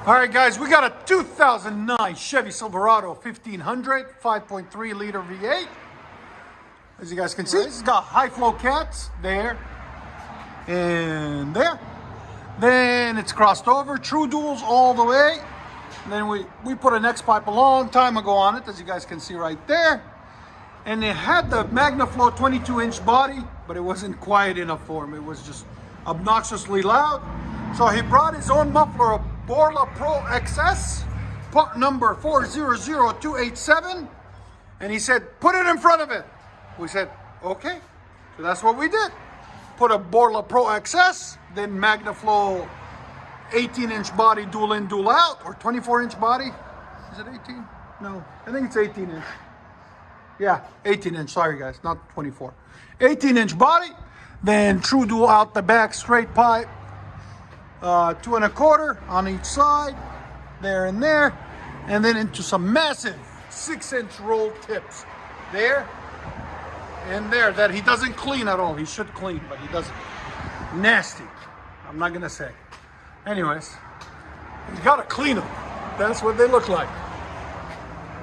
All right, guys, we got a 2009 Chevy Silverado 1500, 5.3 liter V8. As you guys can see, it's got high flow cats there and there. Then it's crossed over, true duals all the way. And then we put an X pipe a long time ago on it, as you guys can see right there. And it had the MAGNAFLOW 22-inch body, but it wasn't quiet enough for him. It was just obnoxiously loud. So he brought his own muffler, a BORLA Pro XS, part number 400287, and he said, put it in front of it. We said, okay. So that's what we did. Put a BORLA Pro XS, then MAGNAFLOW 18-inch body, dual in, dual out, or 24-inch body. Is it 18? No, I think it's 18-inch. Yeah, 18-inch, sorry guys, not 24. 18-inch body, then true dual out the back, straight pipe, 2 1/4 on each side, there and there, and then into some massive 6-inch roll tips, there and there, that he doesn't clean at all. He should clean, but he doesn't. Nasty, I'm not gonna say. Anyways, you gotta clean them. That's what they look like.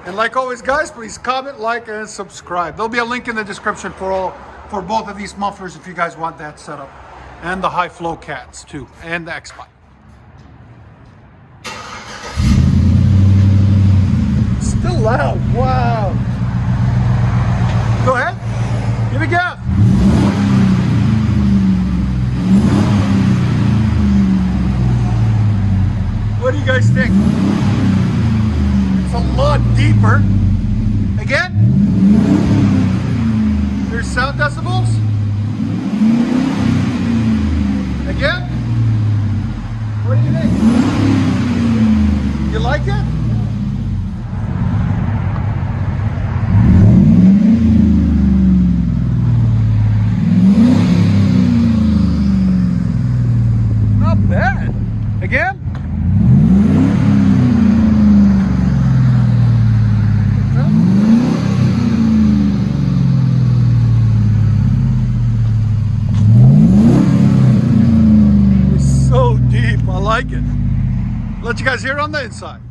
And like always, guys, please comment, like, and subscribe. There'll be a link in the description for both of these mufflers if you guys want that setup. And the high flow cats too, and the X pipe. Still loud, wow. Go ahead, give it gas. What do you guys think? It's a lot deeper. Again, there's sound decibels. Again? What do you think? You like it? Not bad. Again? I like it. Let you guys hear it on the inside.